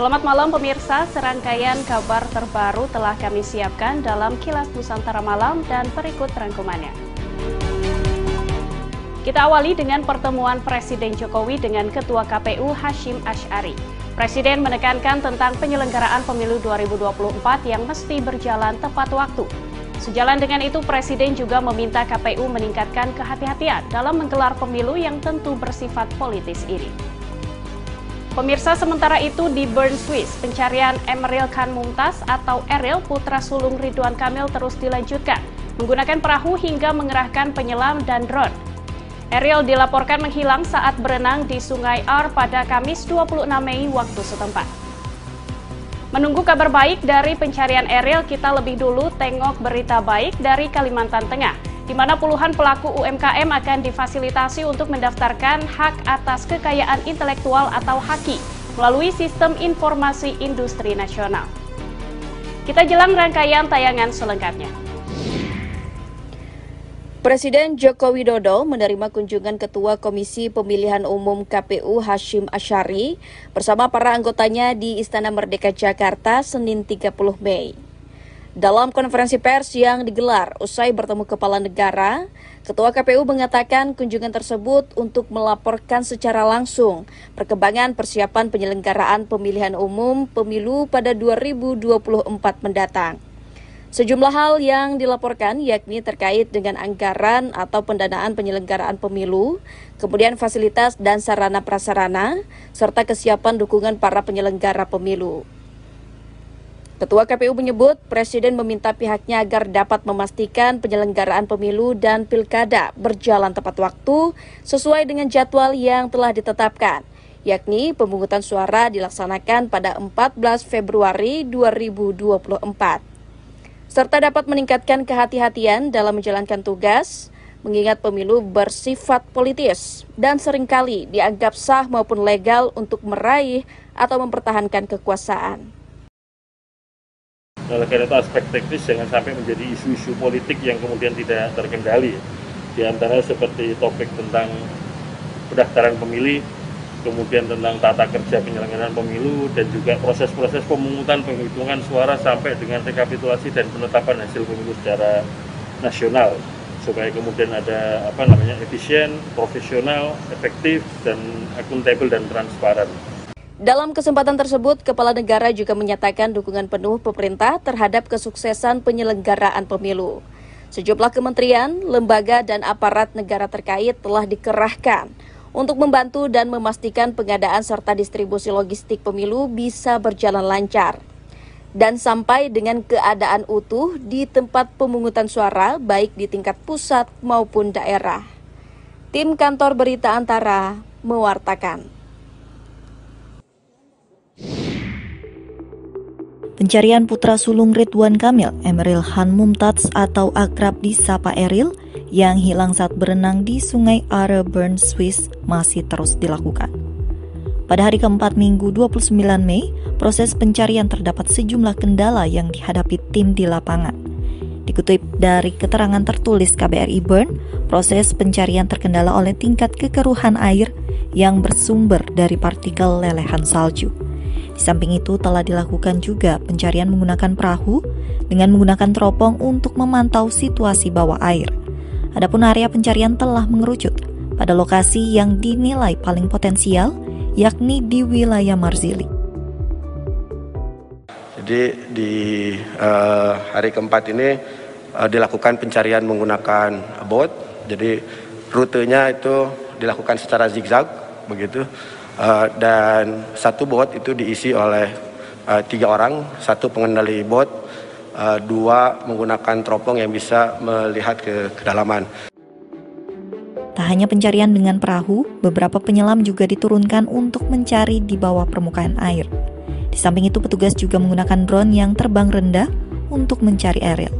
Selamat malam pemirsa, serangkaian kabar terbaru telah kami siapkan dalam Kilas Nusantara Malam dan berikut rangkumannya. Kita awali dengan pertemuan Presiden Jokowi dengan Ketua KPU Hasyim Asy'ari. Presiden menekankan tentang penyelenggaraan pemilu 2024 yang mesti berjalan tepat waktu. Sejalan dengan itu, Presiden juga meminta KPU meningkatkan kehati-hatian dalam menggelar pemilu yang tentu bersifat politis ini. Pemirsa, sementara itu di Bern, Swiss, pencarian Emeril Khan Mumtaz atau Eril putra sulung Ridwan Kamil terus dilanjutkan, menggunakan perahu hingga mengerahkan penyelam dan drone. Eril dilaporkan menghilang saat berenang di Sungai Ar pada Kamis 26 Mei waktu setempat. Menunggu kabar baik dari pencarian Eril, kita lebih dulu tengok berita baik dari Kalimantan Tengah, di mana puluhan pelaku UMKM akan difasilitasi untuk mendaftarkan hak atas kekayaan intelektual atau HAKI melalui Sistem Informasi Industri Nasional. Kita jelang rangkaian tayangan selengkapnya. Presiden Joko Widodo menerima kunjungan Ketua Komisi Pemilihan Umum KPU Hasyim Asy'ari bersama para anggotanya di Istana Merdeka Jakarta Senin 30 Mei. Dalam konferensi pers yang digelar usai bertemu kepala negara, Ketua KPU mengatakan kunjungan tersebut untuk melaporkan secara langsung perkembangan persiapan penyelenggaraan pemilihan umum pemilu pada 2024 mendatang. Sejumlah hal yang dilaporkan yakni terkait dengan anggaran atau pendanaan penyelenggaraan pemilu, kemudian fasilitas dan sarana prasarana, serta kesiapan dukungan para penyelenggara pemilu. Ketua KPU menyebut Presiden meminta pihaknya agar dapat memastikan penyelenggaraan pemilu dan pilkada berjalan tepat waktu sesuai dengan jadwal yang telah ditetapkan, yakni pemungutan suara dilaksanakan pada 14 Februari 2024. Serta dapat meningkatkan kehati-hatian dalam menjalankan tugas, mengingat pemilu bersifat politis dan seringkali dianggap sah maupun legal untuk meraih atau mempertahankan kekuasaan. Oleh karena itu aspek teknis jangan sampai menjadi isu-isu politik yang kemudian tidak terkendali. Di antara seperti topik tentang pendaftaran pemilih, kemudian tentang tata kerja penyelenggaraan pemilu, dan juga proses-proses pemungutan penghitungan suara sampai dengan rekapitulasi dan penetapan hasil pemilu secara nasional, supaya kemudian ada efisien, profesional, efektif, dan akuntabel dan transparan. Dalam kesempatan tersebut, Kepala Negara juga menyatakan dukungan penuh pemerintah terhadap kesuksesan penyelenggaraan pemilu. Sejumlah kementerian, lembaga, dan aparat negara terkait telah dikerahkan untuk membantu dan memastikan pengadaan serta distribusi logistik pemilu bisa berjalan lancar dan sampai dengan keadaan utuh di tempat pemungutan suara baik di tingkat pusat maupun daerah. Tim Kantor Berita Antara mewartakan. Pencarian putra sulung Ridwan Kamil, Emeril Khan Mumtaz atau akrab disapa Eril, yang hilang saat berenang di Sungai Are, Bern, Swiss masih terus dilakukan. Pada hari keempat Minggu 29 Mei, proses pencarian terdapat sejumlah kendala yang dihadapi tim di lapangan. Dikutip dari keterangan tertulis KBRI Bern, proses pencarian terkendala oleh tingkat kekeruhan air yang bersumber dari partikel lelehan salju. Di samping itu telah dilakukan juga pencarian menggunakan perahu dengan menggunakan teropong untuk memantau situasi bawah air. Adapun area pencarian telah mengerucut pada lokasi yang dinilai paling potensial, yakni di wilayah Marzili. Jadi di hari keempat ini dilakukan pencarian menggunakan boat. Jadi rutenya itu dilakukan secara zigzag begitu. Dan satu boat itu diisi oleh 3 orang, 1 pengendali boat, 2 menggunakan teropong yang bisa melihat ke kedalaman. Tak hanya pencarian dengan perahu, beberapa penyelam juga diturunkan untuk mencari di bawah permukaan air. Di samping itu, petugas juga menggunakan drone yang terbang rendah untuk mencari Eril.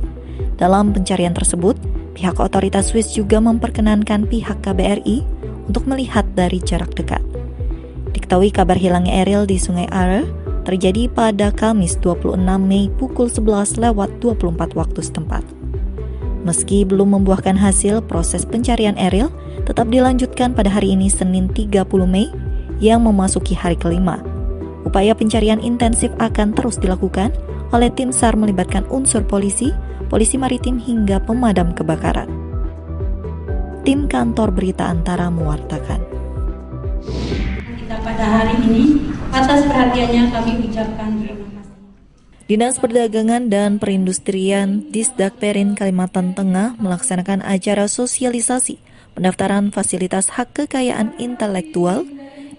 Dalam pencarian tersebut, pihak otoritas Swiss juga memperkenankan pihak KBRI untuk melihat dari jarak dekat. Diketahui kabar hilangnya Eril di Sungai Are terjadi pada Kamis 26 Mei pukul 11:24 waktu setempat. Meski belum membuahkan hasil, proses pencarian Eril tetap dilanjutkan pada hari ini Senin 30 Mei yang memasuki hari kelima. Upaya pencarian intensif akan terus dilakukan oleh tim SAR melibatkan unsur polisi, polisi maritim hingga pemadam kebakaran. Tim Kantor Berita Antara mewartakan. Kita pada hari ini, atas perhatiannya kami ucapkan terima kasih. Dinas Perdagangan dan Perindustrian Disdak Perin Kalimantan Tengah melaksanakan acara sosialisasi pendaftaran fasilitas hak kekayaan intelektual,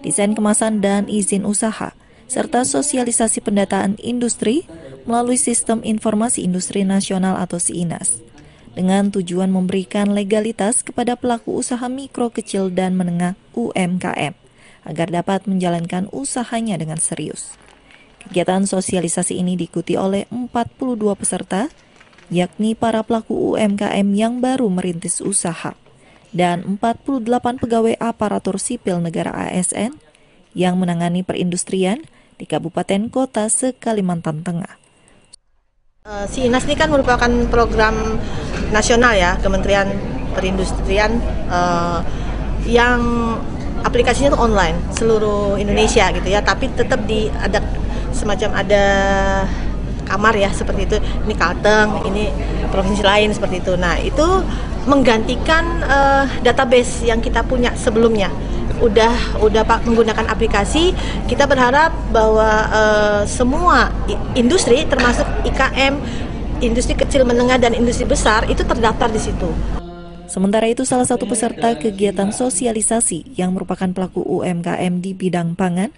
desain kemasan dan izin usaha, serta sosialisasi pendataan industri melalui Sistem Informasi Industri Nasional atau SIINAS, dengan tujuan memberikan legalitas kepada pelaku usaha mikro, kecil, dan menengah UMKM, agar dapat menjalankan usahanya dengan serius. Kegiatan sosialisasi ini diikuti oleh 42 peserta, yakni para pelaku UMKM yang baru merintis usaha, dan 48 pegawai aparatur sipil negara ASN yang menangani perindustrian di kabupaten kota se-Kalimantan Tengah. SIINAS ini kan merupakan program nasional ya, Kementerian Perindustrian yang aplikasinya itu online seluruh Indonesia gitu ya, tapi tetap ada semacam ada kamar ya seperti itu. Ini Kalteng, ini provinsi lain seperti itu. Nah, itu menggantikan database yang kita punya sebelumnya. Udah menggunakan aplikasi. Kita berharap bahwa semua industri termasuk IKM, industri kecil menengah dan industri besar itu terdaftar di situ. Sementara itu, salah satu peserta kegiatan sosialisasi yang merupakan pelaku UMKM di bidang pangan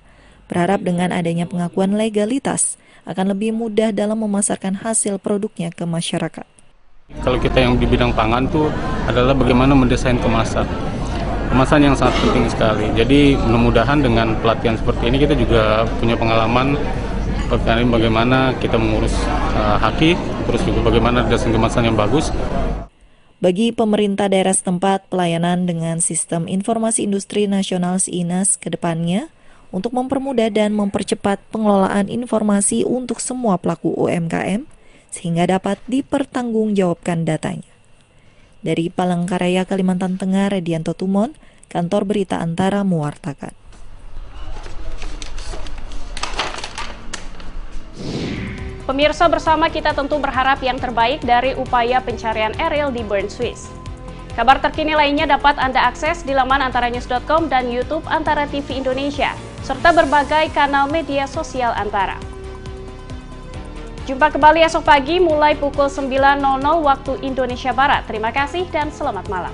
berharap dengan adanya pengakuan legalitas akan lebih mudah dalam memasarkan hasil produknya ke masyarakat. Kalau kita yang di bidang pangan tuh adalah bagaimana mendesain kemasan. Kemasan yang sangat penting sekali. Jadi mudah-mudahan dengan pelatihan seperti ini kita juga punya pengalaman bagaimana kita mengurus haki, terus juga bagaimana desain kemasan yang bagus. Bagi pemerintah daerah setempat, pelayanan dengan Sistem Informasi Industri Nasional SIINAS ke depannya untuk mempermudah dan mempercepat pengelolaan informasi untuk semua pelaku UMKM sehingga dapat dipertanggungjawabkan datanya. Dari Palangkaraya, Kalimantan Tengah, Redianto Tumon, Kantor Berita Antara mewartakan. Pemirsa, bersama kita tentu berharap yang terbaik dari upaya pencarian Eril di Bern, Swiss. Kabar terkini lainnya dapat Anda akses di laman antaranews.com dan YouTube Antara TV Indonesia, serta berbagai kanal media sosial Antara. Jumpa kembali esok pagi mulai pukul 9.00 waktu Indonesia Barat. Terima kasih dan selamat malam.